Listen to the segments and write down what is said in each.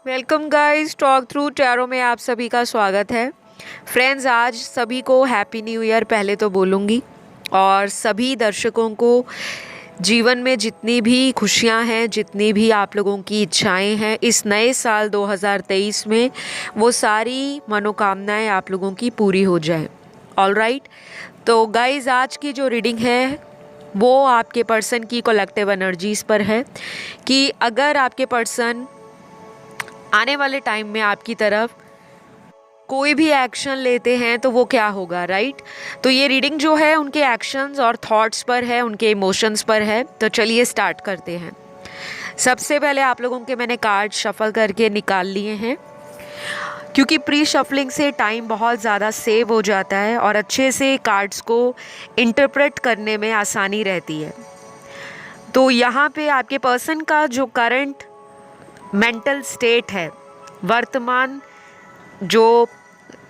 Welcome guys, talk through tarot में आप सभी का स्वागत है। फ्रेंड्स, आज सभी को हैप्पी न्यू ईयर पहले तो बोलूँगी, और सभी दर्शकों को जीवन में जितनी भी खुशियां हैं, जितनी भी आप लोगों की इच्छाएं हैं इस नए साल 2023 में, वो सारी मनोकामनाएं आप लोगों की पूरी हो जाए। ऑल राइट, तो गाइस आज की जो रीडिंग है वो आपके पर्सन की कलेक्टिव एनर्जीज़ पर है कि अगर आपके पर्सन आने वाले टाइम में आपकी तरफ कोई भी एक्शन लेते हैं तो वो क्या होगा। राइट, तो ये रीडिंग जो है उनके एक्शंस और थॉट्स पर है, उनके इमोशंस पर है। तो चलिए स्टार्ट करते हैं। सबसे पहले आप लोगों के मैंने कार्ड शफल करके निकाल लिए हैं, क्योंकि प्री शफलिंग से टाइम बहुत ज़्यादा सेव हो जाता है और अच्छे से कार्ड्स को इंटरप्रेट करने में आसानी रहती है। तो यहाँ पे आपके पर्सन का जो करंट मेंटल स्टेट है, वर्तमान जो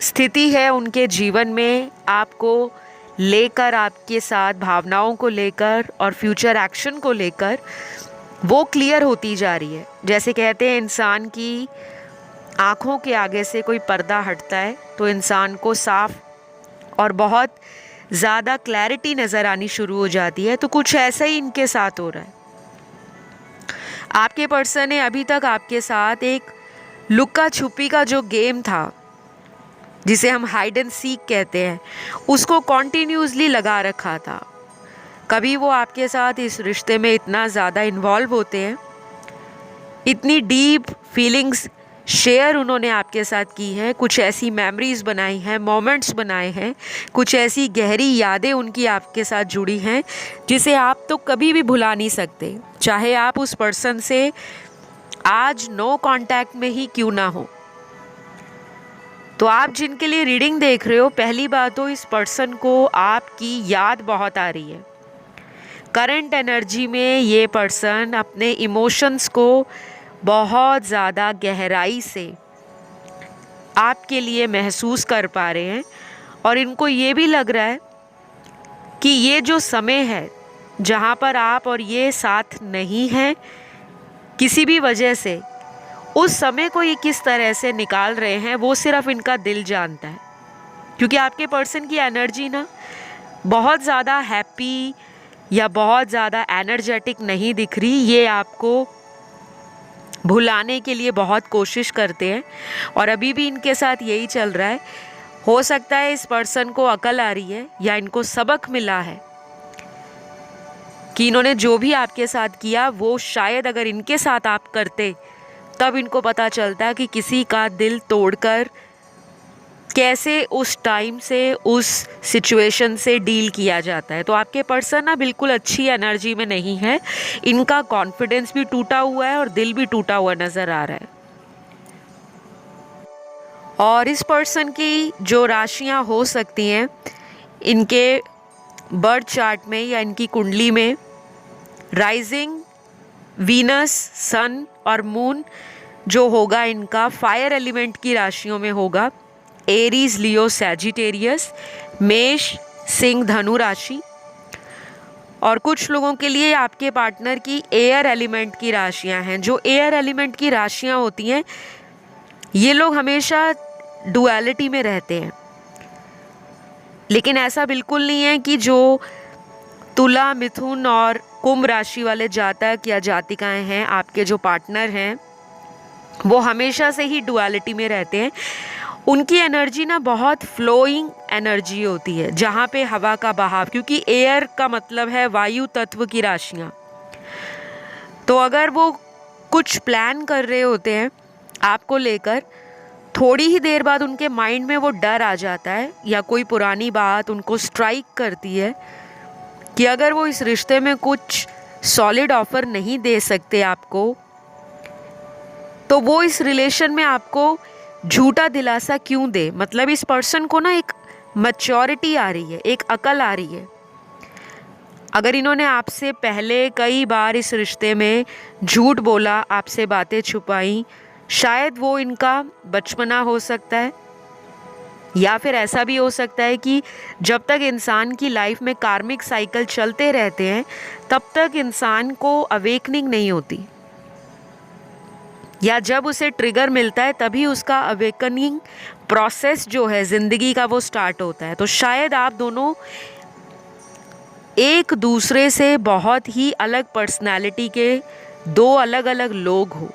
स्थिति है उनके जीवन में आपको लेकर, आपके साथ भावनाओं को लेकर और फ्यूचर एक्शन को लेकर, वो क्लियर होती जा रही है। जैसे कहते हैं इंसान की आँखों के आगे से कोई पर्दा हटता है तो इंसान को साफ और बहुत ज़्यादा क्लैरिटी नज़र आनी शुरू हो जाती है। तो कुछ ऐसा ही इनके साथ हो रहा है। आपके पर्सन ने अभी तक आपके साथ एक लुक्का छुपी का जो गेम था, जिसे हम हाइड एंड सीक कहते हैं, उसको कॉन्टिन्यूसली लगा रखा था। कभी वो आपके साथ इस रिश्ते में इतना ज़्यादा इन्वॉल्व होते हैं, इतनी डीप फीलिंग्स शेयर उन्होंने आपके साथ की है, कुछ ऐसी मेमोरीज बनाई हैं, मोमेंट्स बनाए हैं, कुछ ऐसी गहरी यादें उनकी आपके साथ जुड़ी हैं जिसे आप तो कभी भी भुला नहीं सकते, चाहे आप उस पर्सन से आज नो कांटेक्ट में ही क्यों ना हो। तो आप जिनके लिए रीडिंग देख रहे हो, पहली बात तो इस पर्सन को आपकी याद बहुत आ रही है। करंट एनर्जी में ये पर्सन अपने इमोशंस को बहुत ज़्यादा गहराई से आपके लिए महसूस कर पा रहे हैं, और इनको ये भी लग रहा है कि ये जो समय है जहाँ पर आप और ये साथ नहीं हैं किसी भी वजह से, उस समय को ये किस तरह से निकाल रहे हैं वो सिर्फ इनका दिल जानता है। क्योंकि आपके पर्सन की एनर्जी ना बहुत ज़्यादा हैप्पी या बहुत ज़्यादा एनर्जेटिक नहीं दिख रही। ये आपको भुलाने के लिए बहुत कोशिश करते हैं और अभी भी इनके साथ यही चल रहा है। हो सकता है इस पर्सन को अकल आ रही है या इनको सबक मिला है कि इन्होंने जो भी आपके साथ किया वो शायद अगर इनके साथ आप करते तब इनको पता चलता कि किसी का दिल तोड़कर कैसे उस टाइम से, उस सिचुएशन से डील किया जाता है। तो आपके पर्सन ना बिल्कुल अच्छी एनर्जी में नहीं है, इनका कॉन्फिडेंस भी टूटा हुआ है और दिल भी टूटा हुआ नज़र आ रहा है। और इस पर्सन की जो राशियां हो सकती हैं, इनके बर्थ चार्ट में या इनकी कुंडली में राइजिंग वीनस, सन और मून जो होगा इनका फायर एलिमेंट की राशियों में होगा। एरीज, लियो, सैजिटेरियस, मेष, सिंह, धनु राशि। और कुछ लोगों के लिए आपके पार्टनर की एयर एलिमेंट की राशियां हैं। जो एयर एलिमेंट की राशियां होती हैं, ये लोग हमेशा डुअलिटी में रहते हैं, लेकिन ऐसा बिल्कुल नहीं है कि जो तुला, मिथुन और कुंभ राशि वाले जातक या जातिकाएं हैं, आपके जो पार्टनर हैं, वो हमेशा से ही डुअलिटी में रहते हैं। उनकी एनर्जी ना बहुत फ्लोइंग एनर्जी होती है, जहाँ पे हवा का बहाव, क्योंकि एयर का मतलब है वायु तत्व की राशियाँ। तो अगर वो कुछ प्लान कर रहे होते हैं आपको लेकर, थोड़ी ही देर बाद उनके माइंड में वो डर आ जाता है या कोई पुरानी बात उनको स्ट्राइक करती है कि अगर वो इस रिश्ते में कुछ सॉलिड ऑफर नहीं दे सकते आपको, तो वो इस रिलेशन में आपको झूठा दिलासा क्यों दे। मतलब इस पर्सन को ना एक मैच्योरिटी आ रही है, एक अकल आ रही है। अगर इन्होंने आपसे पहले कई बार इस रिश्ते में झूठ बोला, आपसे बातें छुपाई, शायद वो इनका बचपना हो सकता है, या फिर ऐसा भी हो सकता है कि जब तक इंसान की लाइफ में कार्मिक साइकिल चलते रहते हैं तब तक इंसान को अवेकनिंग नहीं होती। या जब उसे ट्रिगर मिलता है तभी उसका अवेकनिंग प्रोसेस जो है ज़िंदगी का वो स्टार्ट होता है। तो शायद आप दोनों एक दूसरे से बहुत ही अलग पर्सनालिटी के दो अलग अलग लोग हो।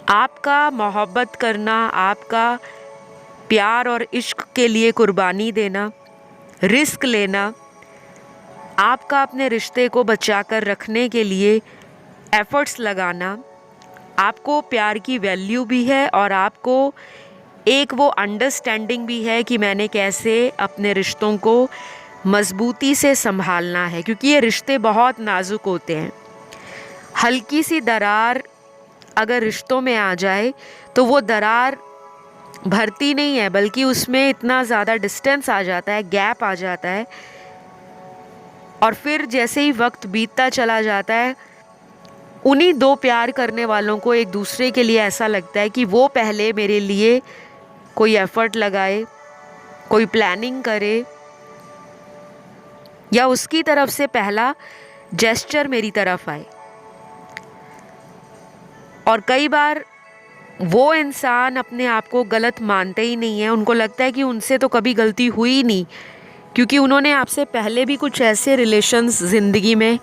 आपका मोहब्बत करना, आपका प्यार और इश्क के लिए कुर्बानी देना, रिस्क लेना, आपका अपने रिश्ते को बचाकर रखने के लिए एफ़र्ट्स लगाना, आपको प्यार की वैल्यू भी है और आपको एक वो अंडरस्टैंडिंग भी है कि मैंने कैसे अपने रिश्तों को मज़बूती से संभालना है, क्योंकि ये रिश्ते बहुत नाजुक होते हैं। हल्की सी दरार अगर रिश्तों में आ जाए तो वो दरार भरती नहीं है, बल्कि उसमें इतना ज़्यादा डिस्टेंस आ जाता है, गैप आ जाता है, और फिर जैसे ही वक्त बीतता चला जाता है उन्हीं दो प्यार करने वालों को एक दूसरे के लिए ऐसा लगता है कि वो पहले मेरे लिए कोई एफ़र्ट लगाए, कोई प्लानिंग करे, या उसकी तरफ से पहला जेस्चर मेरी तरफ आए। और कई बार वो इंसान अपने आप को गलत मानते ही नहीं है, उनको लगता है कि उनसे तो कभी गलती हुई नहीं, क्योंकि उन्होंने आपसे पहले भी कुछ ऐसे रिलेशंस ज़िंदगी में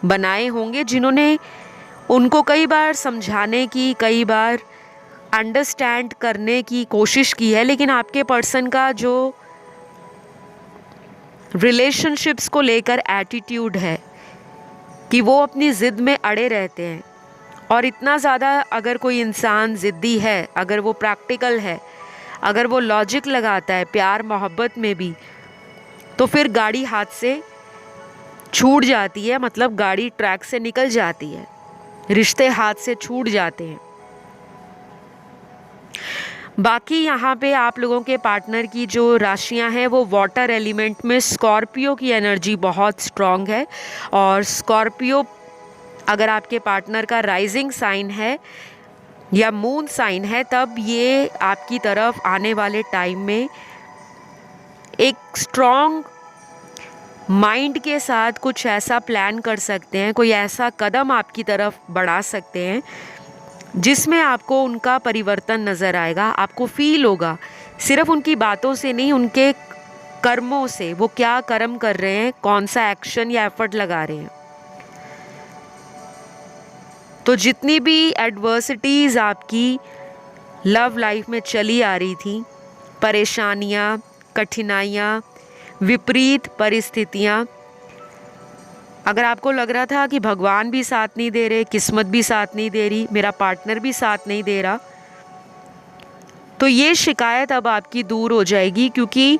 बनाए होंगे जिन्होंने उनको कई बार समझाने की, कई बार अंडरस्टैंड करने की कोशिश की है, लेकिन आपके पर्सन का जो रिलेशनशिप्स को लेकर एटीट्यूड है कि वो अपनी ज़िद में अड़े रहते हैं। और इतना ज़्यादा अगर कोई इंसान ज़िद्दी है, अगर वो प्रैक्टिकल है, अगर वो लॉजिक लगाता है प्यार मोहब्बत में भी, तो फिर गाड़ी हाथ से छूट जाती है, मतलब गाड़ी ट्रैक से निकल जाती है, रिश्ते हाथ से छूट जाते हैं। बाकी यहाँ पे आप लोगों के पार्टनर की जो राशियाँ हैं वो वाटर एलिमेंट में स्कॉर्पियो की एनर्जी बहुत स्ट्रॉन्ग है। और स्कॉर्पियो अगर आपके पार्टनर का राइजिंग साइन है या मून साइन है, तब ये आपकी तरफ आने वाले टाइम में एक स्ट्रॉन्ग माइंड के साथ कुछ ऐसा प्लान कर सकते हैं, कोई ऐसा कदम आपकी तरफ बढ़ा सकते हैं जिसमें आपको उनका परिवर्तन नज़र आएगा। आपको फील होगा, सिर्फ उनकी बातों से नहीं, उनके कर्मों से, वो क्या कर्म कर रहे हैं, कौन सा एक्शन या एफर्ट लगा रहे हैं। तो जितनी भी एडवर्सिटीज़ आपकी लव लाइफ में चली आ रही थी, परेशानियाँ, कठिनाइयाँ, विपरीत परिस्थितियाँ, अगर आपको लग रहा था कि भगवान भी साथ नहीं दे रहे, किस्मत भी साथ नहीं दे रही, मेरा पार्टनर भी साथ नहीं दे रहा, तो ये शिकायत अब आपकी दूर हो जाएगी, क्योंकि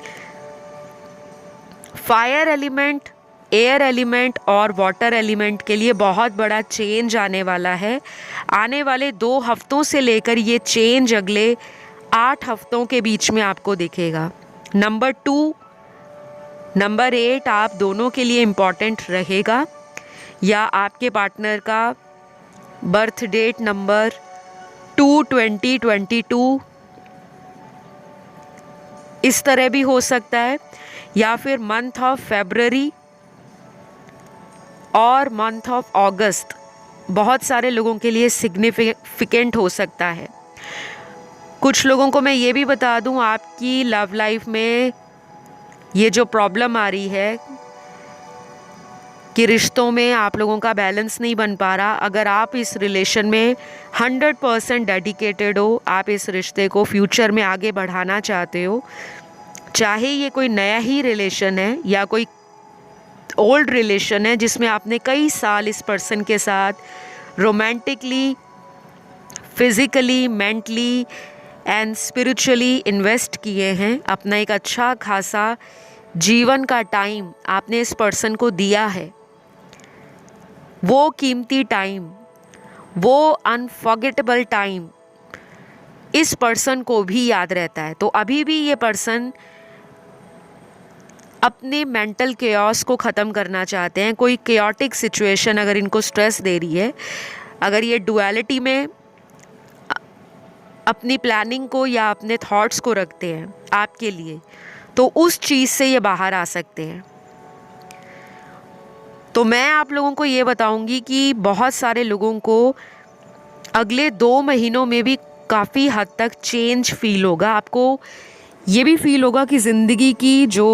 फायर एलिमेंट, एयर एलिमेंट और वाटर एलिमेंट के लिए बहुत बड़ा चेंज आने वाला है। आने वाले 2 हफ्तों से लेकर ये चेंज अगले 8 हफ्तों के बीच में आपको दिखेगा। नंबर 2, नंबर 8 आप दोनों के लिए इम्पॉर्टेंट रहेगा, या आपके पार्टनर का बर्थ डेट नंबर 2/20/22 इस तरह भी हो सकता है, या फिर मंथ ऑफ फरवरी और मंथ ऑफ अगस्त बहुत सारे लोगों के लिए सिग्निफिकेंट हो सकता है। कुछ लोगों को मैं ये भी बता दूं, आपकी लव लाइफ में ये जो प्रॉब्लम आ रही है कि रिश्तों में आप लोगों का बैलेंस नहीं बन पा रहा, अगर आप इस रिलेशन में 100% डेडिकेटेड हो, आप इस रिश्ते को फ्यूचर में आगे बढ़ाना चाहते हो, चाहे ये कोई नया ही रिलेशन है या कोई ओल्ड रिलेशन है जिसमें आपने कई साल इस पर्सन के साथ romantically, physically, mentally and spiritually invest किए हैं, अपना एक अच्छा खासा जीवन का टाइम आपने इस पर्सन को दिया है, वो कीमती टाइम, वो अनफॉरगेटेबल टाइम इस पर्सन को भी याद रहता है। तो अभी भी ये पर्सन अपने मेंटल केओस को ख़त्म करना चाहते हैं। कोई केओटिक सिचुएशन अगर इनको स्ट्रेस दे रही है, अगर ये डुअलिटी में अपनी प्लानिंग को या अपने थॉट्स को रखते हैं आपके लिए, तो उस चीज़ से ये बाहर आ सकते हैं। तो मैं आप लोगों को ये बताऊंगी कि बहुत सारे लोगों को अगले 2 महीनों में भी काफ़ी हद तक चेंज फील होगा आपको। ये भी फील होगा कि ज़िंदगी की जो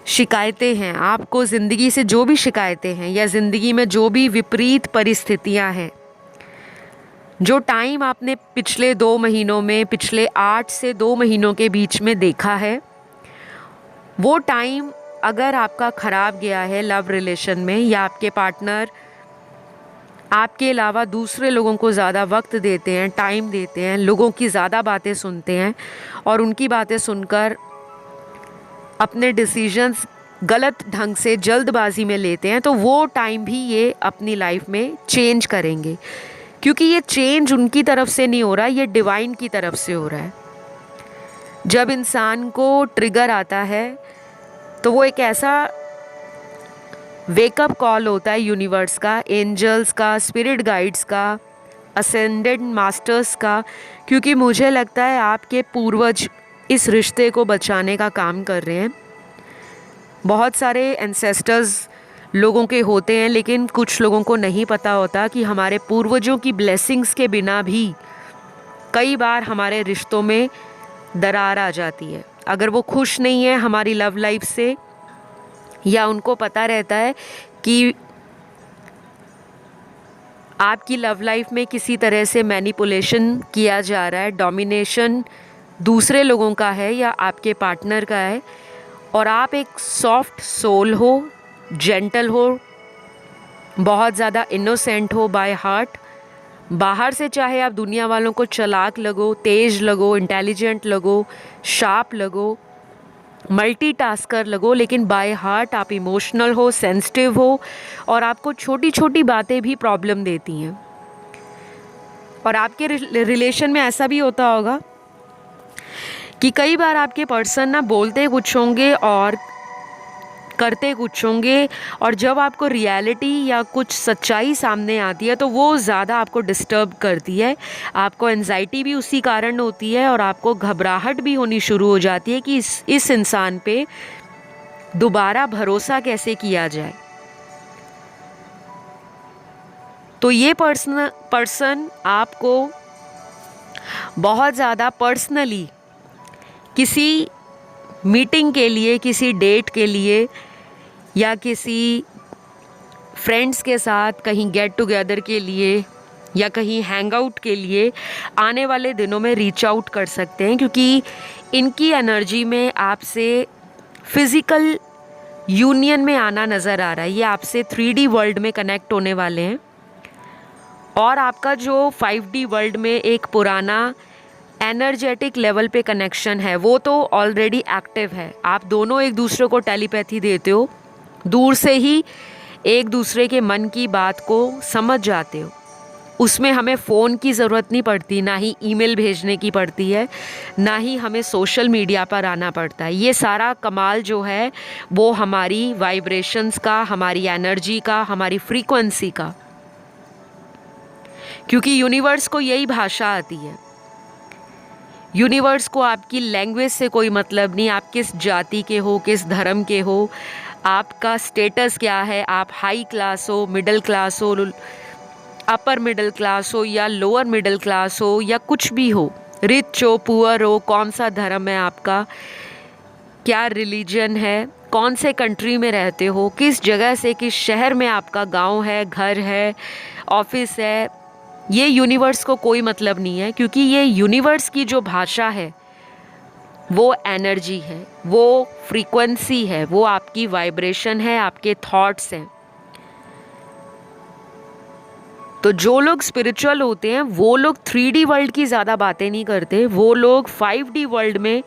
शिकायतें हैं, आपको ज़िंदगी से जो भी शिकायतें हैं या ज़िंदगी में जो भी विपरीत परिस्थितियां हैं, जो टाइम आपने पिछले 2 महीनों में, पिछले 8 से 2 महीनों के बीच में देखा है, वो टाइम अगर आपका ख़राब गया है लव रिलेशन में, या आपके पार्टनर आपके अलावा दूसरे लोगों को ज़्यादा वक्त देते हैं, टाइम देते हैं, लोगों की ज़्यादा बातें सुनते हैं और उनकी बातें सुनकर अपने डिसीजंस गलत ढंग से जल्दबाजी में लेते हैं, तो वो टाइम भी ये अपनी लाइफ में चेंज करेंगे। क्योंकि ये चेंज उनकी तरफ से नहीं हो रहा, ये डिवाइन की तरफ से हो रहा है। जब इंसान को ट्रिगर आता है तो वो एक ऐसा वेकअप कॉल होता है यूनिवर्स का, एंजल्स का, स्पिरिट गाइड्स का, असेंडेड मास्टर्स का। क्योंकि मुझे लगता है आपके पूर्वज इस रिश्ते को बचाने का काम कर रहे हैं। बहुत सारे एंसेस्टर्स लोगों के होते हैं, लेकिन कुछ लोगों को नहीं पता होता कि हमारे पूर्वजों की ब्लेसिंग्स के बिना भी कई बार हमारे रिश्तों में दरार आ जाती है। अगर वो खुश नहीं है हमारी लव लाइफ से, या उनको पता रहता है कि आपकी लव लाइफ में किसी तरह से मैनिपुलेशन किया जा रहा है, डोमिनेशन दूसरे लोगों का है या आपके पार्टनर का है, और आप एक सॉफ्ट सोल हो, जेंटल हो, बहुत ज़्यादा इनोसेंट हो बाय हार्ट, बाहर से चाहे आप दुनिया वालों को चालाक लगो, तेज़ लगो, इंटेलिजेंट लगो, शार्प लगो, मल्टीटास्कर लगो, लेकिन बाय हार्ट आप इमोशनल हो, सेंसिटिव हो, और आपको छोटी छोटी बातें भी प्रॉब्लम देती हैं। और आपके रिलेशन में ऐसा भी होता होगा कि कई बार आपके पर्सन ना बोलते कुछ होंगे और करते कुछ होंगे, और जब आपको रियलिटी या कुछ सच्चाई सामने आती है तो वो ज़्यादा आपको डिस्टर्ब करती है। आपको एंजाइटी भी उसी कारण होती है और आपको घबराहट भी होनी शुरू हो जाती है कि इस इंसान पे दोबारा भरोसा कैसे किया जाए। तो ये पर्सन आपको बहुत ज़्यादा पर्सनली किसी मीटिंग के लिए, किसी डेट के लिए, या किसी फ्रेंड्स के साथ कहीं गेट टुगेदर के लिए या कहीं हैंग आउट के लिए आने वाले दिनों में रीच आउट कर सकते हैं। क्योंकि इनकी एनर्जी में आपसे फिज़िकल यूनियन में आना नज़र आ रहा है। ये आपसे 3D वर्ल्ड में कनेक्ट होने वाले हैं, और आपका जो 5D वर्ल्ड में एक पुराना एनर्जेटिक लेवल पे कनेक्शन है वो तो ऑलरेडी एक्टिव है। आप दोनों एक दूसरे को टेलीपैथी देते हो, दूर से ही एक दूसरे के मन की बात को समझ जाते हो। उसमें हमें फ़ोन की ज़रूरत नहीं पड़ती, ना ही ईमेल भेजने की पड़ती है, ना ही हमें सोशल मीडिया पर आना पड़ता है। ये सारा कमाल जो है वो हमारी वाइब्रेशंस का, हमारी एनर्जी का, हमारी फ्रीक्वेंसी का, क्योंकि यूनिवर्स को यही भाषा आती है। यूनिवर्स को आपकी लैंग्वेज से कोई मतलब नहीं, आप किस जाति के हो, किस धर्म के हो, आपका स्टेटस क्या है, आप हाई क्लास हो, मिडिल क्लास हो, अपर मिडिल क्लास हो या लोअर मिडिल क्लास हो, या कुछ भी हो, रिच हो, पुअर हो, कौन सा धर्म है आपका, क्या रिलीजन है, कौन से कंट्री में रहते हो, किस जगह से, किस शहर में आपका गांव है, घर है, ऑफिस है, ये यूनिवर्स को कोई मतलब नहीं है। क्योंकि ये यूनिवर्स की जो भाषा है वो एनर्जी है, वो फ्रीक्वेंसी है, वो आपकी वाइब्रेशन है, आपके थॉट्स हैं। तो जो लोग स्पिरिचुअल होते हैं वो लोग 3D वर्ल्ड की ज़्यादा बातें नहीं करते, वो लोग 5D वर्ल्ड में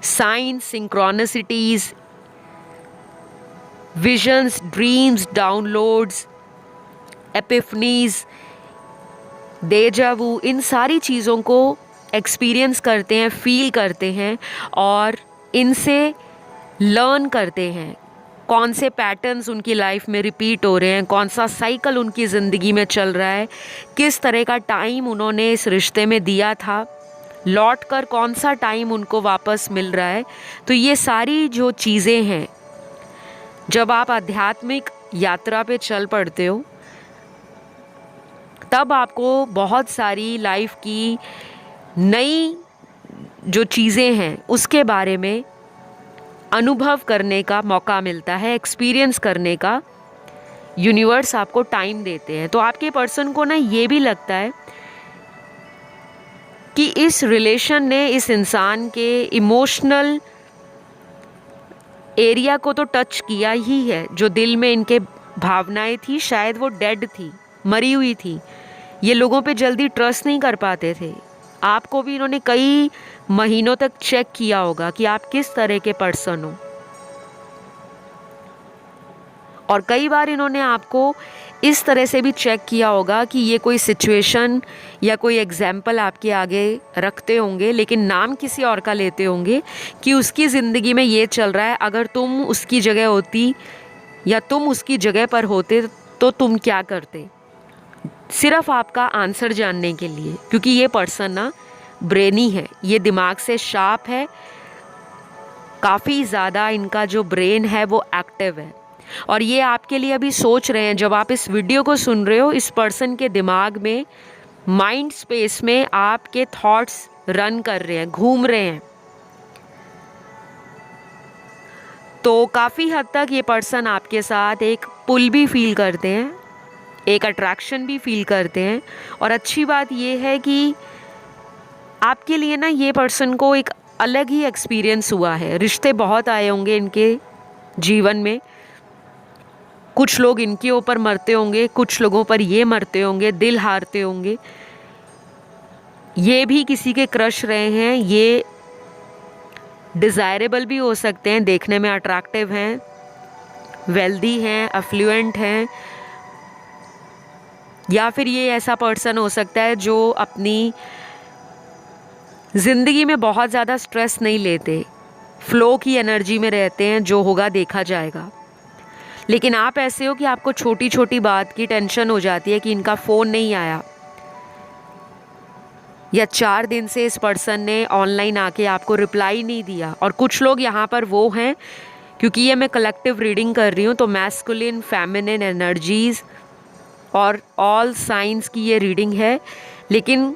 science, synchronicities, visions, dreams, downloads, epiphanies, deja vu, इन सारी चीज़ों को एक्सपीरियंस करते हैं, फील करते हैं, और इनसे लर्न करते हैं कौन से पैटर्न्स उनकी लाइफ में रिपीट हो रहे हैं, कौन सा साइकिल उनकी ज़िंदगी में चल रहा है, किस तरह का टाइम उन्होंने इस रिश्ते में दिया था, लौट कर कौन सा टाइम उनको वापस मिल रहा है। तो ये सारी जो चीज़ें हैं, जब आप आध्यात्मिक यात्रा पे चल पड़ते हो तब आपको बहुत सारी लाइफ की नई जो चीज़ें हैं उसके बारे में अनुभव करने का मौका मिलता है, एक्सपीरियंस करने का यूनिवर्स आपको टाइम देते हैं। तो आपके पर्सन को ना ये भी लगता है कि इस रिलेशन ने इस इंसान के इमोशनल एरिया को तो टच किया ही है। जो दिल में इनके भावनाएं थी शायद वो डेड थी, मरी हुई थी। ये लोगों पे जल्दी ट्रस्ट नहीं कर पाते थे। आपको भी इन्होंने कई महीनों तक चेक किया होगा कि आप किस तरह के पर्सन हो, और कई बार इन्होंने आपको इस तरह से भी चेक किया होगा कि ये कोई सिचुएशन या कोई एग्जाम्पल आपके आगे रखते होंगे, लेकिन नाम किसी और का लेते होंगे कि उसकी ज़िंदगी में ये चल रहा है, अगर तुम उसकी जगह होती या तुम उसकी जगह पर होते तो तुम क्या करते। सिर्फ आपका आंसर जानने के लिए, क्योंकि ये पर्सन ना ब्रेनी है, ये दिमाग से शार्प है, काफ़ी ज़्यादा इनका जो ब्रेन है वो एक्टिव है। और ये आपके लिए अभी सोच रहे हैं, जब आप इस वीडियो को सुन रहे हो, इस पर्सन के दिमाग में, माइंड स्पेस में आपके थॉट्स रन कर रहे हैं, घूम रहे हैं। तो काफ़ी हद तक ये पर्सन आपके साथ एक पुल भी फील करते हैं, एक अट्रैक्शन भी फील करते हैं। और अच्छी बात ये है कि आपके लिए ना ये पर्सन को एक अलग ही एक्सपीरियंस हुआ है। रिश्ते बहुत आए होंगे इनके जीवन में, कुछ लोग इनके ऊपर मरते होंगे, कुछ लोगों पर ये मरते होंगे, दिल हारते होंगे। ये भी किसी के क्रश रहे हैं, ये डिज़ायरेबल भी हो सकते हैं, देखने में अट्रैक्टिव हैं, वेल्दी हैं, अफ्लुएंट हैं, या फिर ये ऐसा पर्सन हो सकता है जो अपनी ज़िंदगी में बहुत ज़्यादा स्ट्रेस नहीं लेते, फ्लो की एनर्जी में रहते हैं, जो होगा देखा जाएगा। लेकिन आप ऐसे हो कि आपको छोटी छोटी बात की टेंशन हो जाती है कि इनका फ़ोन नहीं आया, या 4 दिन से इस पर्सन ने ऑनलाइन आके आपको रिप्लाई नहीं दिया। और कुछ लोग यहाँ पर वो हैं, क्योंकि ये मैं कलेक्टिव रीडिंग कर रही हूँ, तो मैस्कुलिन, फेमिनिन एनर्जीज़ और ऑल साइंस की ये रीडिंग है। लेकिन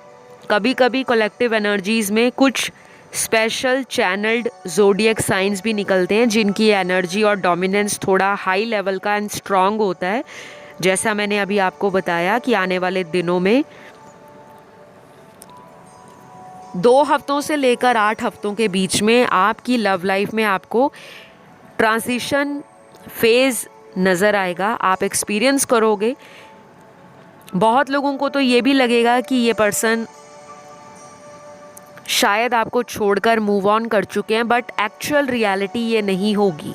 कभी कभी कलेक्टिव एनर्जीज़ में कुछ स्पेशल चैनल्ड ज़ोडिएक साइंस भी निकलते हैं, जिनकी एनर्जी और डोमिनेंस थोड़ा हाई लेवल का एंड स्ट्रॉन्ग होता है। जैसा मैंने अभी आपको बताया कि आने वाले दिनों में 2 हफ्तों से लेकर 8 हफ्तों के बीच में आपकी लव लाइफ में आपको ट्रांजिशन फेज़ नज़र आएगा, आप एक्सपीरियंस करोगे। बहुत लोगों को तो ये भी लगेगा कि ये पर्सन शायद आपको छोड़कर मूव ऑन कर चुके हैं, बट एक्चुअल रियलिटी ये नहीं होगी।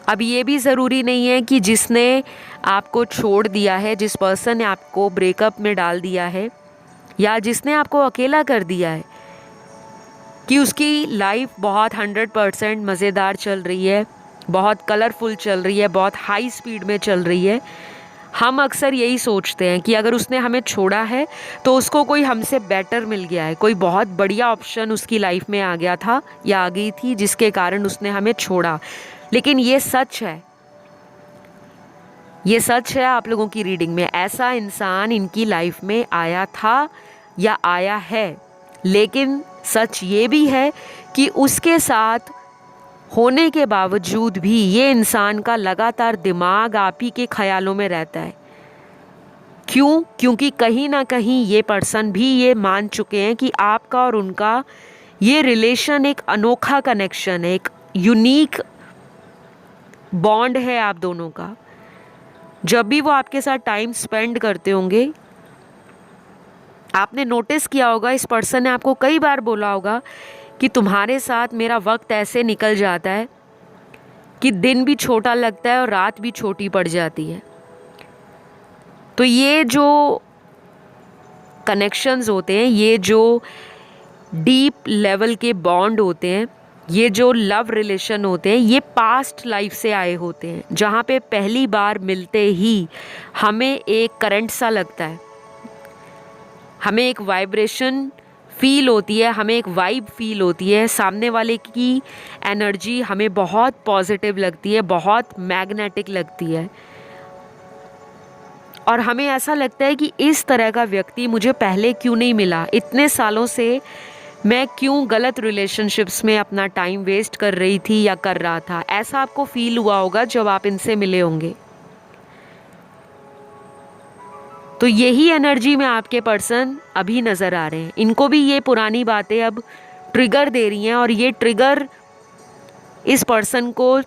अब ये भी ज़रूरी नहीं है कि जिसने आपको छोड़ दिया है, जिस पर्सन ने आपको ब्रेकअप में डाल दिया है या जिसने आपको अकेला कर दिया है, कि उसकी लाइफ बहुत 100% मज़ेदार चल रही है, बहुत कलरफुल चल रही है, बहुत हाई स्पीड में चल रही है। हम अक्सर यही सोचते हैं कि अगर उसने हमें छोड़ा है तो उसको कोई हमसे बेटर मिल गया है, कोई बहुत बढ़िया ऑप्शन उसकी लाइफ में आ गया था या आ गई थी, जिसके कारण उसने हमें छोड़ा। लेकिन ये सच है, ये सच है आप लोगों की रीडिंग में। ऐसा इंसान इनकी लाइफ में आया था या आया है, लेकिन सच ये भी है कि उसके साथ होने के बावजूद भी ये इंसान का लगातार दिमाग आप ही के ख्यालों में रहता है। क्यों? क्योंकि कहीं ना कहीं ये पर्सन भी ये मान चुके हैं कि आपका और उनका ये रिलेशन एक अनोखा कनेक्शन है, एक यूनिक बॉन्ड है आप दोनों का। जब भी वो आपके साथ टाइम स्पेंड करते होंगे, आपने नोटिस किया होगा, इस पर्सन ने आपको कई बार बोला होगा कि तुम्हारे साथ मेरा वक्त ऐसे निकल जाता है कि दिन भी छोटा लगता है और रात भी छोटी पड़ जाती है। तो ये जो कनेक्शंस होते हैं, ये जो डीप लेवल के बॉन्ड होते हैं, ये जो लव रिलेशन होते हैं, ये पास्ट लाइफ से आए होते हैं, जहाँ पे पहली बार मिलते ही हमें एक करंट सा लगता है, हमें एक वाइब्रेशन फील होती है, हमें एक वाइब फील होती है, सामने वाले की एनर्जी हमें बहुत पॉजिटिव लगती है, बहुत मैग्नेटिक लगती है। और हमें ऐसा लगता है कि इस तरह का व्यक्ति मुझे पहले क्यों नहीं मिला, इतने सालों से मैं क्यों गलत रिलेशनशिप्स में अपना टाइम वेस्ट कर रही थी या कर रहा था। ऐसा आपको फील हुआ होगा जब आप इनसे मिले होंगे। तो यही एनर्जी में आपके पर्सन अभी नज़र आ रहे हैं। इनको भी ये पुरानी बातें अब ट्रिगर दे रही हैं और ये ट्रिगर इस पर्सन को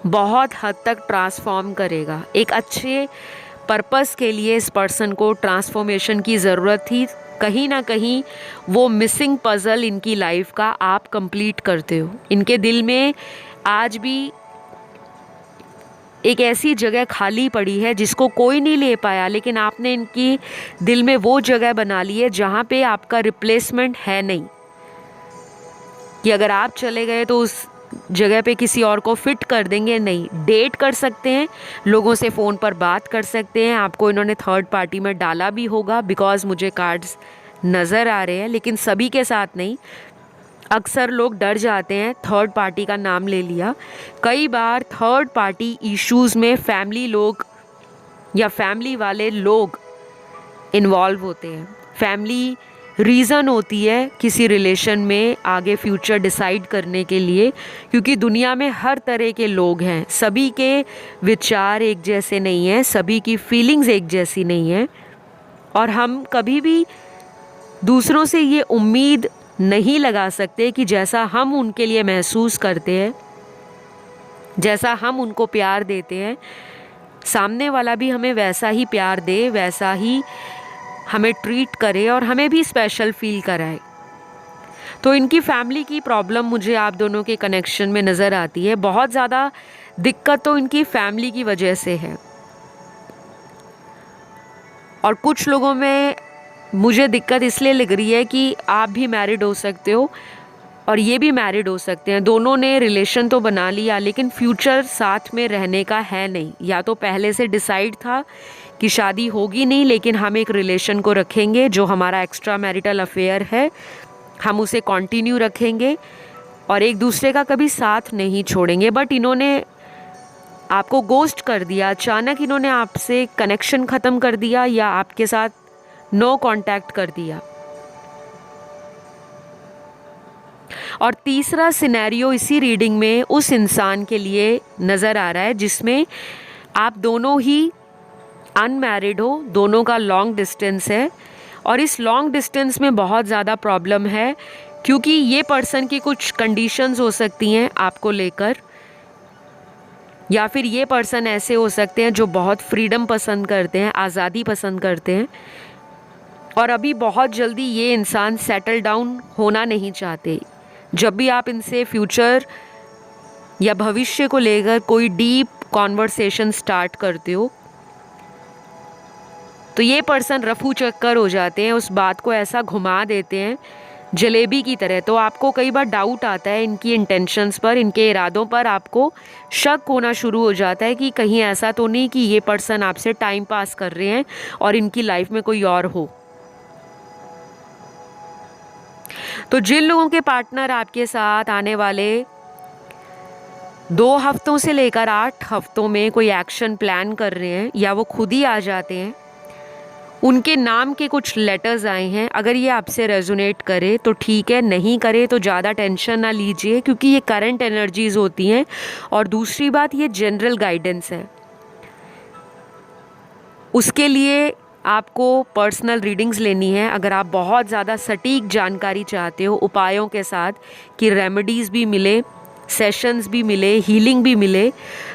बहुत हद तक ट्रांसफॉर्म करेगा। एक अच्छे पर्पस के लिए इस पर्सन को ट्रांसफॉर्मेशन की ज़रूरत थी। कहीं ना कहीं वो मिसिंग पज़ल इनकी लाइफ का आप कंप्लीट करते हो। इनके दिल में आज भी एक ऐसी जगह खाली पड़ी है जिसको कोई नहीं ले पाया, लेकिन आपने इनकी दिल में वो जगह बना ली है जहाँ पे आपका रिप्लेसमेंट है नहीं, कि अगर आप चले गए तो उस जगह पे किसी और को फिट कर देंगे। नहीं, डेट कर सकते हैं, लोगों से फ़ोन पर बात कर सकते हैं। आपको इन्होंने थर्ड पार्टी में डाला भी होगा, बिकॉज़ मुझे कार्ड्स नज़र आ रहे हैं, लेकिन सभी के साथ नहीं। अक्सर लोग डर जाते हैं, थर्ड पार्टी का नाम ले लिया। कई बार थर्ड पार्टी इश्यूज़ में फैमिली लोग या फैमिली वाले लोग इन्वॉल्व होते हैं। फैमिली रीज़न होती है किसी रिलेशन में आगे फ्यूचर डिसाइड करने के लिए, क्योंकि दुनिया में हर तरह के लोग हैं, सभी के विचार एक जैसे नहीं हैं, सभी की फीलिंग्स एक जैसी नहीं हैं। और हम कभी भी दूसरों से ये उम्मीद नहीं लगा सकते कि जैसा हम उनके लिए महसूस करते हैं, जैसा हम उनको प्यार देते हैं, सामने वाला भी हमें वैसा ही प्यार दे, वैसा ही हमें ट्रीट करे और हमें भी स्पेशल फील कराए। तो इनकी फैमिली की प्रॉब्लम मुझे आप दोनों के कनेक्शन में नज़र आती है। बहुत ज़्यादा दिक्कत तो इनकी फैमिली की वजह से है। और कुछ लोगों में मुझे दिक्कत इसलिए लग रही है कि आप भी मैरिड हो सकते हो और ये भी मैरिड हो सकते हैं। दोनों ने रिलेशन तो बना लिया, लेकिन फ्यूचर साथ में रहने का है नहीं। या तो पहले से डिसाइड था कि शादी होगी नहीं, लेकिन हम एक रिलेशन को रखेंगे, जो हमारा एक्स्ट्रा मैरिटल अफेयर है हम उसे कंटिन्यू रखेंगे और एक दूसरे का कभी साथ नहीं छोड़ेंगे। बट इन्होंने आपको गोस्ट कर दिया, अचानक इन्होंने आपसे कनेक्शन ख़त्म कर दिया या आपके साथ नो कांटेक्ट कर दिया। और तीसरा सिनेरियो इसी रीडिंग में उस इंसान के लिए नज़र आ रहा है जिसमें आप दोनों ही अनमैरिड हो, दोनों का लॉन्ग डिस्टेंस है। और इस लॉन्ग डिस्टेंस में बहुत ज़्यादा प्रॉब्लम है, क्योंकि ये पर्सन की कुछ कंडीशंस हो सकती हैं आपको लेकर, या फिर ये पर्सन ऐसे हो सकते हैं जो बहुत फ्रीडम पसंद करते हैं, आज़ादी पसंद करते हैं, और अभी बहुत जल्दी ये इंसान सेटल डाउन होना नहीं चाहते। जब भी आप इनसे फ्यूचर या भविष्य को लेकर कोई डीप कॉन्वर्सेशन स्टार्ट करते हो तो ये पर्सन रफू चक्कर हो जाते हैं, उस बात को ऐसा घुमा देते हैं जलेबी की तरह। तो आपको कई बार डाउट आता है इनकी इंटेंशंस पर, इनके इरादों पर आपको शक होना शुरू हो जाता है कि कहीं ऐसा तो नहीं कि ये पर्सन आपसे टाइम पास कर रहे हैं और इनकी लाइफ में कोई और हो। तो जिन लोगों के पार्टनर आपके साथ आने वाले 2 हफ्तों से लेकर 8 हफ्तों में कोई एक्शन प्लान कर रहे हैं या वो खुद ही आ जाते हैं, उनके नाम के कुछ लेटर्स आए हैं। अगर ये आपसे रेजोनेट करे तो ठीक है, नहीं करे तो ज़्यादा टेंशन ना लीजिए, क्योंकि ये करंट एनर्जीज़ होती हैं। और दूसरी बात, ये जनरल गाइडेंस है, उसके लिए आपको पर्सनल रीडिंग्स लेनी है। अगर आप बहुत ज़्यादा सटीक जानकारी चाहते हो उपायों के साथ, कि रेमेडीज़ भी मिले, सेशंस भी मिले, हीलिंग भी मिले,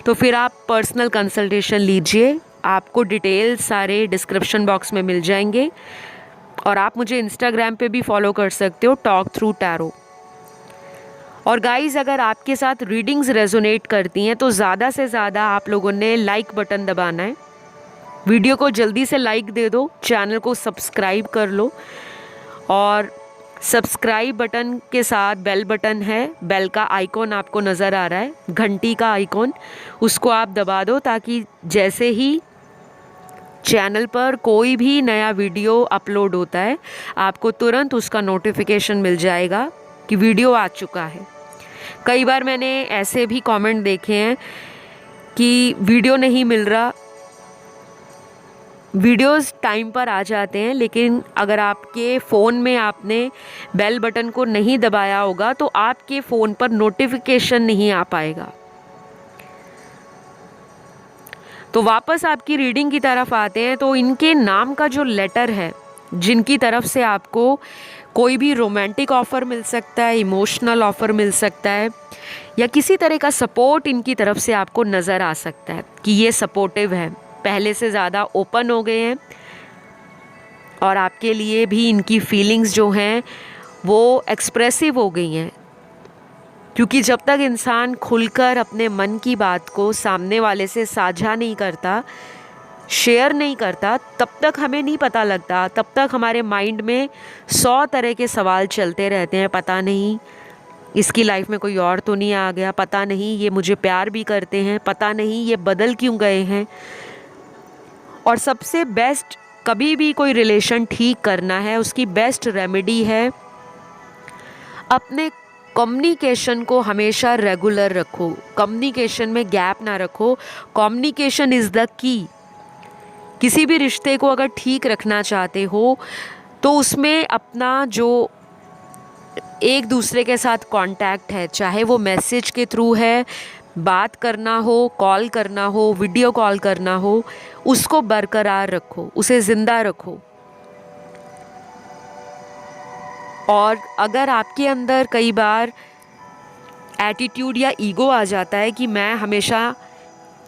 तो फिर आप पर्सनल कंसल्टेशन लीजिए। आपको डिटेल सारे डिस्क्रिप्शन बॉक्स में मिल जाएंगे। और आप मुझे इंस्टाग्राम पे भी फॉलो कर सकते हो, टॉक थ्रू टैरो। और गाइज़, अगर आपके साथ रीडिंग्स रेजोनेट करती हैं तो ज़्यादा से ज़्यादा आप लोगों ने लाइक बटन दबाना है। वीडियो को जल्दी से लाइक दे दो, चैनल को सब्सक्राइब कर लो, और सब्सक्राइब बटन के साथ बेल बटन है, बेल का आइकॉन आपको नज़र आ रहा है, घंटी का आइकॉन, उसको आप दबा दो, ताकि जैसे ही चैनल पर कोई भी नया वीडियो अपलोड होता है आपको तुरंत उसका नोटिफिकेशन मिल जाएगा कि वीडियो आ चुका है। कई बार मैंने ऐसे भी कमेंट देखे हैं कि वीडियो नहीं मिल रहा, वीडियोस टाइम पर आ जाते हैं, लेकिन अगर आपके फ़ोन में आपने बेल बटन को नहीं दबाया होगा तो आपके फ़ोन पर नोटिफिकेशन नहीं आ पाएगा। तो वापस आपकी रीडिंग की तरफ आते हैं। तो इनके नाम का जो लेटर है, जिनकी तरफ से आपको कोई भी रोमांटिक ऑफ़र मिल सकता है, इमोशनल ऑफ़र मिल सकता है, या किसी तरह का सपोर्ट इनकी तरफ से आपको नज़र आ सकता है कि ये सपोर्टिव है, पहले से ज़्यादा ओपन हो गए हैं और आपके लिए भी इनकी फीलिंग्स जो हैं वो एक्सप्रेसिव हो गई हैं। क्योंकि जब तक इंसान खुलकर अपने मन की बात को सामने वाले से साझा नहीं करता, शेयर नहीं करता, तब तक हमें नहीं पता लगता, तब तक हमारे माइंड में 100 तरह के सवाल चलते रहते हैं। पता नहीं इसकी लाइफ में कोई और तो नहीं आ गया, पता नहीं ये मुझे प्यार भी करते हैं, पता नहीं ये बदल क्यों गए हैं। और सबसे बेस्ट, कभी भी कोई रिलेशन ठीक करना है, उसकी बेस्ट रेमेडी है अपने कम्युनिकेशन को हमेशा रेगुलर रखो, कम्युनिकेशन में गैप ना रखो। Communication is the key. किसी भी रिश्ते को अगर ठीक रखना चाहते हो तो उसमें अपना जो एक दूसरे के साथ कांटेक्ट है, चाहे वो मैसेज के थ्रू है, बात करना हो, कॉल करना हो, वीडियो कॉल करना हो, उसको बरकरार रखो, उसे ज़िंदा रखो। और अगर आपके अंदर कई बार एटीट्यूड या ईगो आ जाता है कि मैं हमेशा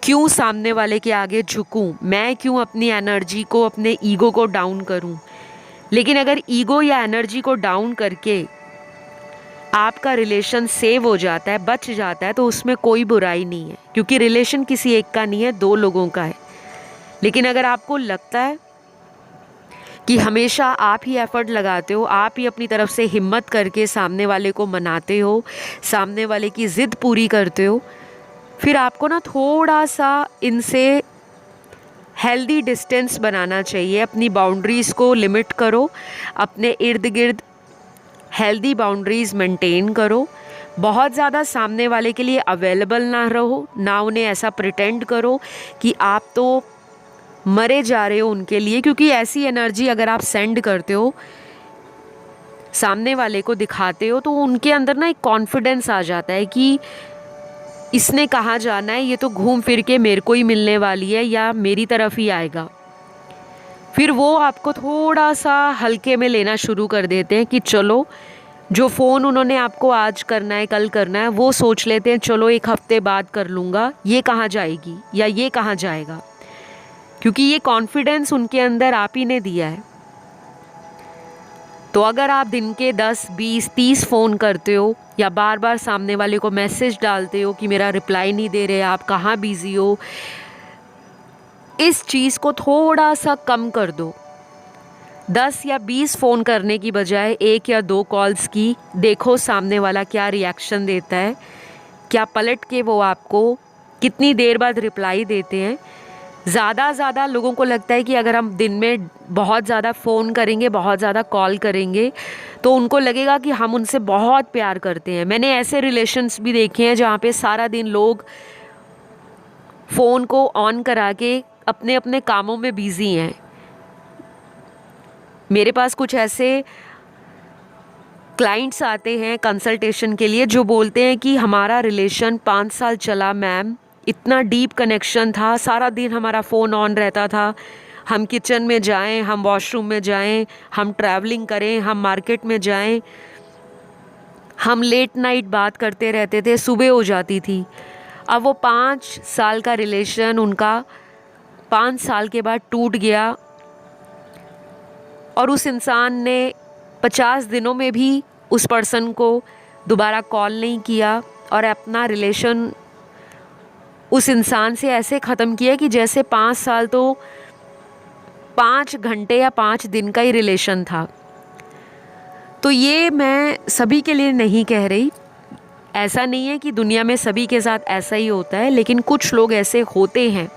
क्यों सामने वाले के आगे झुकूं, मैं क्यों अपनी एनर्जी को, अपने ईगो को डाउन करूं, लेकिन अगर ईगो या एनर्जी को डाउन करके आपका रिलेशन सेव हो जाता है, बच जाता है, तो उसमें कोई बुराई नहीं है, क्योंकि रिलेशन किसी एक का नहीं है, 2 लोगों का है। लेकिन अगर आपको लगता है कि हमेशा आप ही एफर्ट लगाते हो, आप ही अपनी तरफ से हिम्मत करके सामने वाले को मनाते हो, सामने वाले की ज़िद पूरी करते हो, फिर आपको ना थोड़ा सा इनसे हेल्दी डिस्टेंस बनाना चाहिए। अपनी बाउंड्रीज़ को लिमिट करो, अपने इर्द गिर्द हेल्दी बाउंड्रीज़ मेंटेन करो। बहुत ज़्यादा सामने वाले के लिए अवेलेबल ना रहो, ना उन्हें ऐसा प्रिटेंड करो कि आप तो मरे जा रहे हो उनके लिए, क्योंकि ऐसी एनर्जी अगर आप सेंड करते हो, सामने वाले को दिखाते हो, तो उनके अंदर ना एक कॉन्फिडेंस आ जाता है कि इसने कहाँ जाना है, ये तो घूम फिर के मेरे को ही मिलने वाली है या मेरी तरफ ही आएगा। फिर वो आपको थोड़ा सा हल्के में लेना शुरू कर देते हैं कि चलो, जो फ़ोन उन्होंने आपको आज करना है, कल करना है, वो सोच लेते हैं चलो 1 हफ्ते बाद कर लूँगा, ये कहाँ जाएगी या ये कहाँ जाएगा, क्योंकि ये कॉन्फिडेंस उनके अंदर आप ही ने दिया है। तो अगर आप दिन के 10, 20, 30 फ़ोन करते हो या बार बार सामने वाले को मैसेज डालते हो कि मेरा रिप्लाई नहीं दे रहे, आप कहाँ बिज़ी हो, इस चीज़ को थोड़ा सा कम कर दो। 10 या 20 फ़ोन करने की बजाय 1 या 2 कॉल्स की, देखो सामने वाला क्या रिएक्शन देता है, क्या पलट के वो आपको कितनी देर बाद रिप्लाई देते हैं। ज़्यादा लोगों को लगता है कि अगर हम दिन में बहुत ज़्यादा फ़ोन करेंगे, बहुत ज़्यादा कॉल करेंगे, तो उनको लगेगा कि हम उनसे बहुत प्यार करते हैं। मैंने ऐसे रिलेशन्स भी देखे हैं जहाँ पे सारा दिन लोग फ़ोन को ऑन करा के अपने अपने कामों में बिज़ी हैं। मेरे पास कुछ ऐसे क्लाइंट्स आते हैं कंसल्टेशन के लिए जो बोलते हैं कि हमारा रिलेशन 5 साल चला मैम, इतना डीप कनेक्शन था, सारा दिन हमारा फ़ोन ऑन रहता था, हम किचन में जाएं, हम वॉशरूम में जाएं, हम ट्रैवलिंग करें, हम मार्केट में जाएं, हम लेट नाइट बात करते रहते थे, सुबह हो जाती थी। अब वो 5 साल का रिलेशन उनका 5 साल के बाद टूट गया और उस इंसान ने 50 दिनों में भी उस पर्सन को दोबारा कॉल नहीं किया और अपना रिलेशन उस इंसान से ऐसे ख़त्म किया कि जैसे 5 साल तो 5 घंटे या 5 दिन का ही रिलेशन था। तो ये मैं सभी के लिए नहीं कह रही, ऐसा नहीं है कि दुनिया में सभी के साथ ऐसा ही होता है, लेकिन कुछ लोग ऐसे होते हैं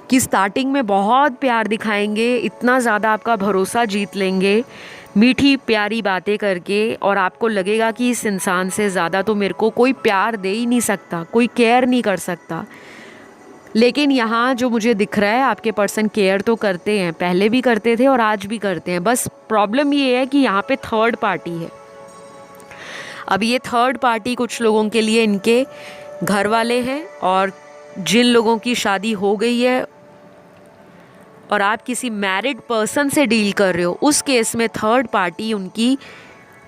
कि स्टार्टिंग में बहुत प्यार दिखाएंगे, इतना ज़्यादा आपका भरोसा जीत लेंगे मीठी प्यारी बातें करके, और आपको लगेगा कि इस इंसान से ज़्यादा तो मेरे को कोई प्यार दे ही नहीं सकता, कोई केयर नहीं कर सकता। लेकिन यहाँ जो मुझे दिख रहा है, आपके पर्सन केयर तो करते हैं, पहले भी करते थे और आज भी करते हैं। बस प्रॉब्लम ये है कि यहाँ पे थर्ड पार्टी है। अब ये थर्ड पार्टी कुछ लोगों के लिए इनके घर वाले हैं, और जिन लोगों की शादी हो गई है और आप किसी मैरिड पर्सन से डील कर रहे हो, उस केस में थर्ड पार्टी उनकी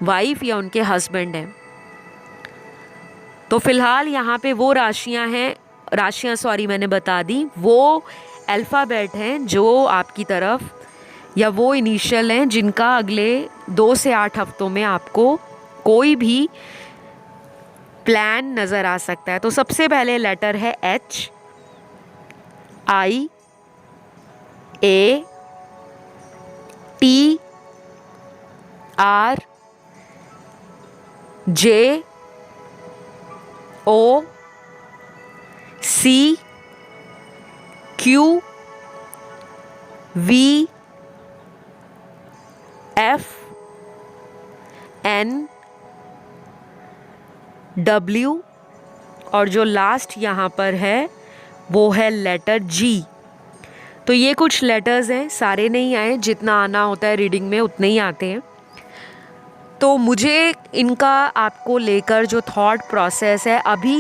वाइफ या उनके हस्बैंड है। तो फिलहाल यहाँ पे वो राशियाँ सॉरी मैंने बता दी, वो अल्फ़ाबेट हैं जो आपकी तरफ, या वो इनिशियल हैं जिनका अगले 2 से 8 हफ्तों में आपको कोई भी प्लान नज़र आ सकता है। तो सबसे पहले लेटर है H, I, A, T, R, J, O, C, Q, V, F, N, W, और जो लास्ट यहाँ पर है वो है लेटर G। तो ये कुछ लेटर्स हैं, सारे नहीं आए, जितना आना होता है रीडिंग में उतने ही आते हैं। तो मुझे इनका आपको लेकर जो थॉट प्रोसेस है अभी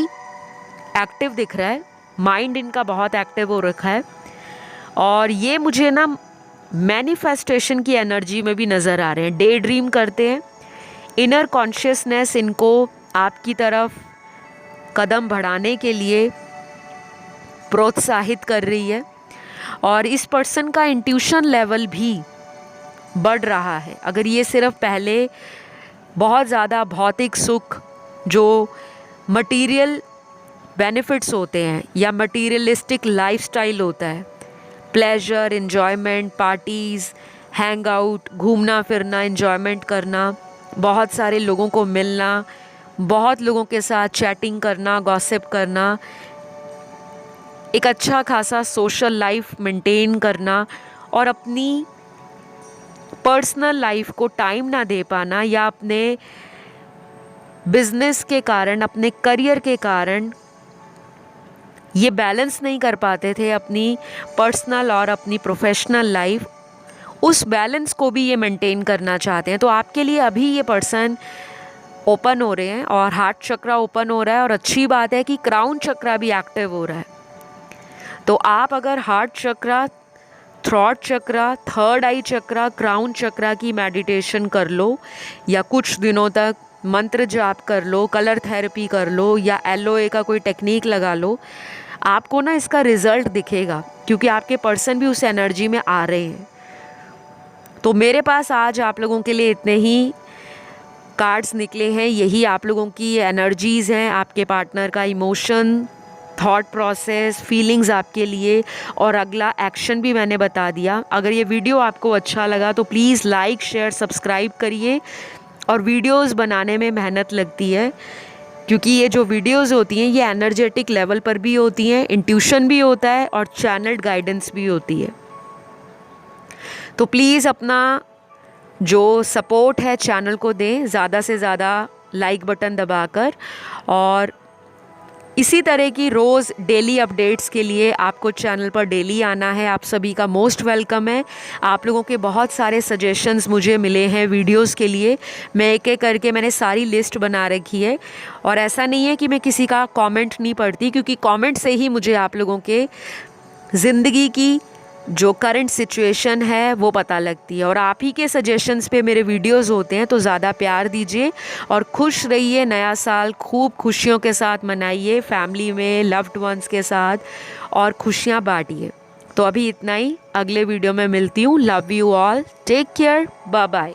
एक्टिव दिख रहा है, माइंड इनका बहुत एक्टिव हो रखा है, और ये मुझे ना मैनिफेस्टेशन की एनर्जी में भी नज़र आ रहे हैं। डे ड्रीम करते हैं, इनर कॉन्शियसनेस इनको आपकी तरफ कदम बढ़ाने के लिए प्रोत्साहित कर रही है, और इस पर्सन का इंट्यूशन लेवल भी बढ़ रहा है। अगर ये सिर्फ पहले बहुत ज़्यादा भौतिक सुख, जो मटेरियल बेनिफिट्स होते हैं या मटीरियलिस्टिक लाइफस्टाइल होता है, pleasure, enjoyment, parties, hang out, घूमना फिरना, एन्जॉयमेंट करना, बहुत सारे लोगों को मिलना, बहुत लोगों के साथ चैटिंग करना, गॉसिप करना, एक अच्छा खासा सोशल लाइफ मेंटेन करना, और अपनी पर्सनल लाइफ को टाइम ना दे पाना, या अपने बिजनेस के कारण, अपने करियर के कारण ये बैलेंस नहीं कर पाते थे अपनी पर्सनल और अपनी प्रोफेशनल लाइफ, उस बैलेंस को भी ये मेंटेन करना चाहते हैं। तो आपके लिए अभी ये पर्सन ओपन हो रहे हैं, और हार्ट चक्रा ओपन हो रहा है, और अच्छी बात है कि क्राउन चक्रा भी एक्टिव हो रहा है। तो आप अगर हार्ट चक्रा, थ्रॉट चक्रा, थर्ड आई चक्रा, क्राउन चक्रा की मेडिटेशन कर लो, या कुछ दिनों तक मंत्र जाप कर लो, कलर थेरेपी कर लो, या एलओए का कोई टेक्निक लगा लो, आपको ना इसका रिज़ल्ट दिखेगा, क्योंकि आपके पर्सन भी उस एनर्जी में आ रहे हैं। तो मेरे पास आज आप लोगों के लिए इतने ही कार्ड्स निकले हैं, यही आप लोगों की एनर्जीज़ हैं, आपके पार्टनर का इमोशन, थॉट प्रोसेस, फीलिंग्स आपके लिए, और अगला एक्शन भी मैंने बता दिया। अगर ये वीडियो आपको अच्छा लगा तो प्लीज़ लाइक, शेयर, सब्सक्राइब करिए। और वीडियोस बनाने में मेहनत लगती है, क्योंकि ये जो वीडियोस होती हैं ये एनर्जेटिक लेवल पर भी होती हैं, इंट्यूशन भी होता है, और चैनल्ड गाइडेंस भी होती है। तो प्लीज़ अपना जो सपोर्ट है चैनल को दें, ज़्यादा से ज़्यादा लाइक बटन दबाकर, और इसी तरह की रोज़ डेली अपडेट्स के लिए आपको चैनल पर डेली आना है। आप सभी का मोस्ट वेलकम है। आप लोगों के बहुत सारे सजेशंस मुझे मिले हैं वीडियोस के लिए, मैं एक एक करके मैंने सारी लिस्ट बना रखी है, और ऐसा नहीं है कि मैं किसी का कमेंट नहीं पढ़ती, क्योंकि कमेंट से ही मुझे आप लोगों के ज़िंदगी की जो करंट सिचुएशन है वो पता लगती है, और आप ही के सजेशंस पे मेरे वीडियोस होते हैं। तो ज़्यादा प्यार दीजिए और खुश रहिए। नया साल खूब खुशियों के साथ मनाइए, फैमिली में, लव्ड वंस के साथ, और खुशियाँ बांटिए। तो अभी इतना ही, अगले वीडियो में मिलती हूँ। Love you all, take care, bye bye.